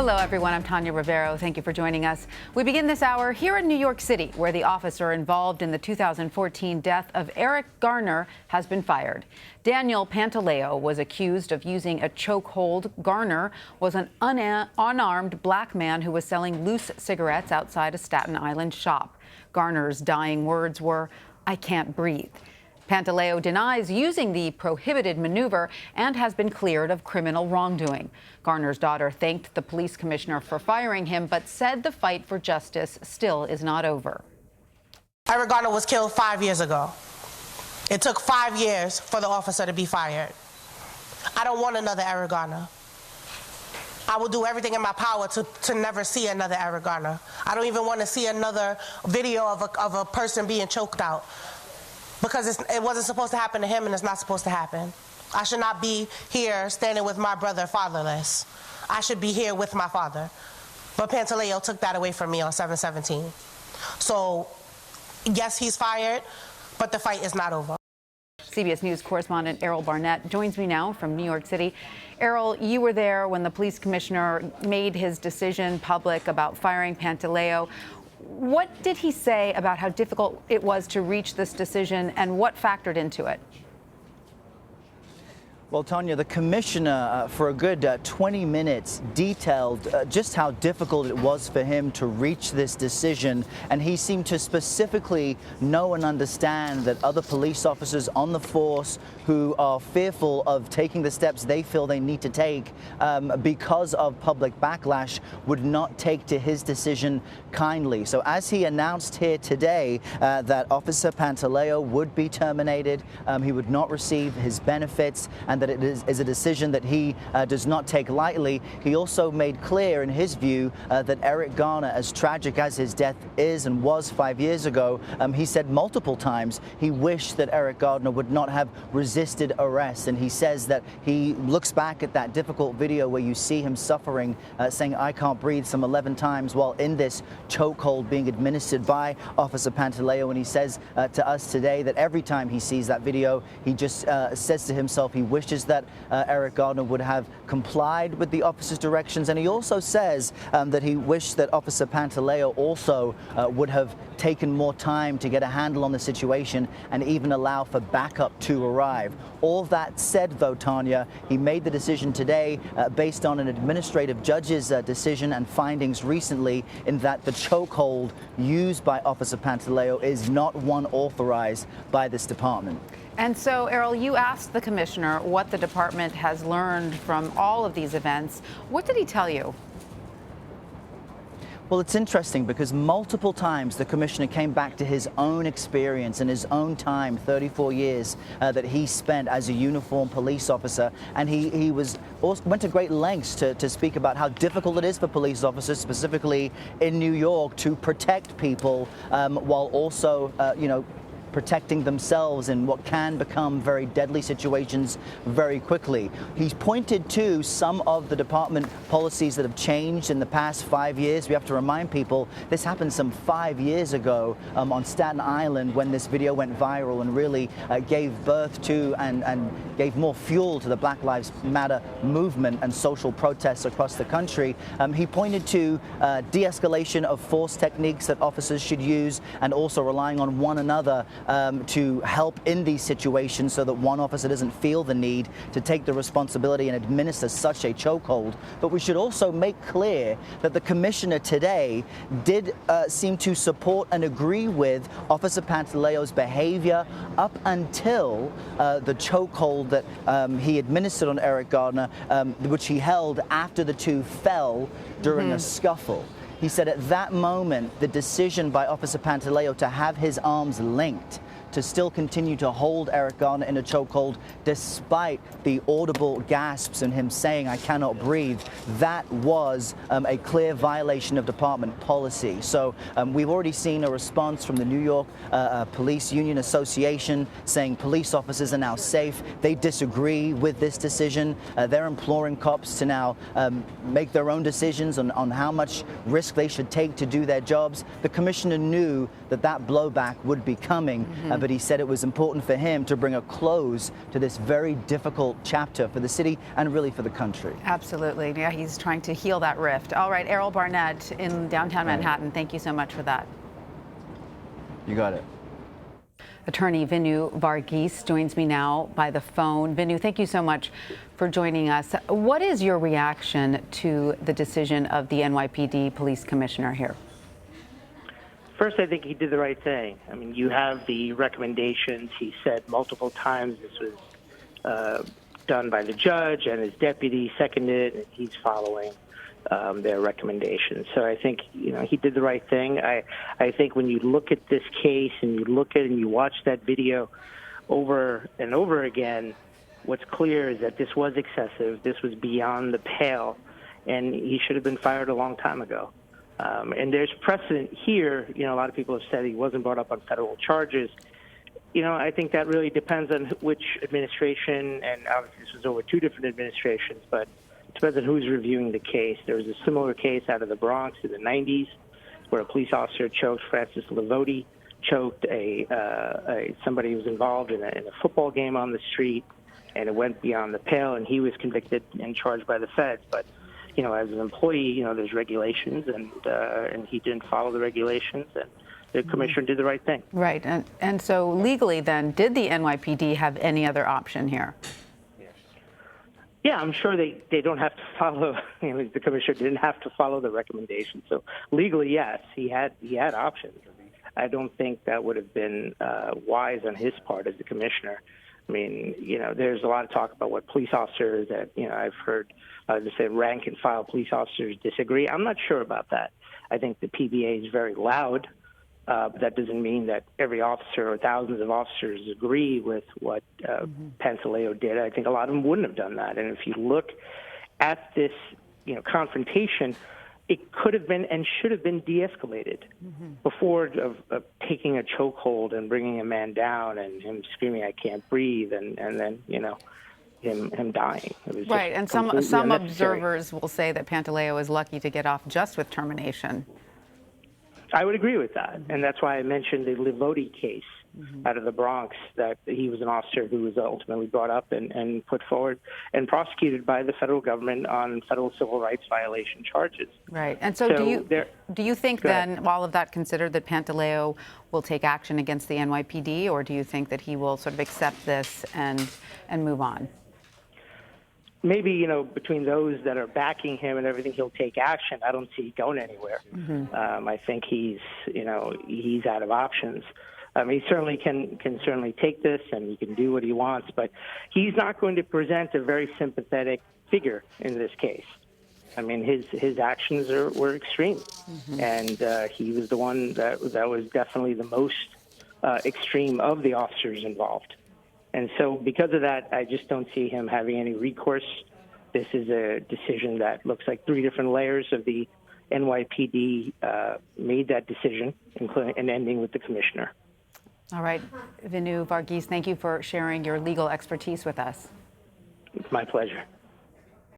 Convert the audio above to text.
Hello, everyone. I'm Tanya Rivero. Thank you for joining us. We begin this hour here in New York City, where the officer involved in the 2014 death of Eric Garner has been fired. Daniel Pantaleo was accused of using a chokehold. Garner was an unarmed black man who was selling loose cigarettes outside a Staten Island shop. Garner's dying words were, "I can't breathe." Pantaleo denies using the prohibited maneuver and has been cleared of criminal wrongdoing. Garner's daughter thanked the police commissioner for firing him, but said the fight for justice still is not over. Eric Garner was killed 5 years ago. It took 5 years for the officer to be fired. I don't want another Eric Garner. I will do everything in my power to never see another Eric Garner. I don't even want to see another video of a person being choked out. Because it wasn't supposed to happen to him, and it's not supposed to happen. I should not be here standing with my brother fatherless. I should be here with my father. But Pantaleo took that away from me on 7/17. So, yes, he's fired, but the fight is not over. CBS News correspondent Errol Barnett joins me now from New York City. Errol, you were there when the police commissioner made his decision public about firing Pantaleo. What did he say about how difficult it was to reach this decision, and what factored into it? Well, Tanya, the commissioner, for a good 20 minutes, detailed just how difficult it was for him to reach this decision. And he seemed to specifically know and understand that other police officers on the force who are fearful of taking the steps they feel they need to take because of public backlash would not take to his decision kindly. So as he announced here today that Officer Pantaleo would be terminated, he would not receive his benefits, and that it is a decision that he does not take lightly. He also made clear in his view that Eric Garner, as tragic as his death is and was 5 years ago, he said multiple times he wished that Eric Garner would not have resisted arrest. And he says that he looks back at that difficult video where you see him suffering, saying, "I can't breathe," some 11 times while in this chokehold being administered by Officer Pantaleo. And he says to us today that every time he sees that video, he just says to himself he wishes that Eric Garner would have complied with the officer's directions. And he also says that he wished that Officer Pantaleo also would have taken more time to get a handle on the situation and even allow for backup to arrive. All that said, though, Tanya, he made the decision today based on an administrative judge's decision and findings recently in that the chokehold used by Officer Pantaleo is not one authorized by this department. And so, Errol, you asked the commissioner what the department has learned from all of these events. What did he tell you? Well, it's interesting because multiple times the commissioner came back to his own experience and his own time, 34 years that he spent as a uniformed police officer. And he went to great lengths to speak about how difficult it is for police officers, specifically in New York, to protect people while also, protecting themselves in what can become very deadly situations very quickly. He's pointed to some of the department policies that have changed in the past 5 years. We have to remind people this happened some 5 years ago on Staten Island when this video went viral and really gave birth to and gave more fuel to the Black Lives Matter movement and social protests across the country. He pointed to de-escalation of force techniques that officers should use, and also relying on one another to help in these situations so that one officer doesn't feel the need to take the responsibility and administer such a chokehold. But we should also make clear that the commissioner today did seem to support and agree with Officer Pantaleo's behavior up until the chokehold that he administered on Eric Garner, which he held after the two fell during a scuffle. He said at that moment, the decision by Officer Pantaleo to have his arms linked to still continue to hold Eric Garner in a chokehold despite the audible gasps and him saying, "I cannot breathe," that was a clear violation of department policy. So we've already seen a response from the New York Police Union Association saying police officers are now safe. They disagree with this decision. They're imploring cops to now make their own decisions on how much risk they should take to do their jobs. The commissioner knew that blowback would be coming, but but he said it was important for him to bring a close to this very difficult chapter for the city and really for the country. Absolutely. Yeah, he's trying to heal that rift. All right, Errol Barnett in downtown Manhattan, thank you so much for that. You got it. Attorney Vinu Varghese joins me now by the phone. Vinu, thank you so much for joining us. What is your reaction to the decision of the NYPD police commissioner here? First, I think he did the right thing. I mean, you have the recommendations. He said multiple times this was done by the judge, and his deputy seconded, and he's following their recommendations. So I think, he did the right thing. I think when you look at this case and you look at it and you watch that video over and over again, what's clear is that this was excessive. This was beyond the pale, and he should have been fired a long time ago. And there's precedent here. A lot of people have said he wasn't brought up on federal charges. I think that really depends on which administration, and obviously this was over 2 different administrations, but it depends on who's reviewing the case. There was a similar case out of the Bronx in the 90s where a police officer choked Francis Livoti, choked somebody who was involved in a football game on the street, and it went beyond the pale, and he was convicted and charged by the feds. But as an employee, there's regulations, and he didn't follow the regulations, and the commissioner did the right thing. Right, and so legally then, did the NYPD have any other option here? Yeah, I'm sure they don't have to follow, the commissioner didn't have to follow the recommendations. So legally, yes, he had options. I don't think that would have been wise on his part as the commissioner. I mean, there's a lot of talk about what police officers that, I've heard they say rank and file police officers disagree. I'm not sure about that. I think the PBA is very loud, but that doesn't mean that every officer or thousands of officers agree with what Pantaleo did. I think a lot of them wouldn't have done that. And if you look at this, confrontation, it could have been and should have been de-escalated before of taking a chokehold and bringing a man down and him screaming, "I can't breathe," and then, him dying. It was right, and some observers will say that Pantaleo is lucky to get off just with termination. I would agree with that, and that's why I mentioned the Livoti case out of the Bronx, that he was an officer who was ultimately brought up and put forward and prosecuted by the federal government on federal civil rights violation charges. Right, and so do you think then, all of that considered, that Pantaleo will take action against the NYPD, or do you think that he will sort of accept this and move on? Maybe, between those that are backing him and everything, he'll take action. I don't see it going anywhere. I think he's out of options. He certainly can certainly take this, and he can do what he wants, but he's not going to present a very sympathetic figure in this case. I mean, his actions were extreme, and he was the one that was definitely the most extreme of the officers involved. And so because of that, I just don't see him having any recourse. This is a decision that looks like 3 different layers of the NYPD made that decision, including and ending with the commissioner. All right, Vinu Varghese, thank you for sharing your legal expertise with us. It's my pleasure.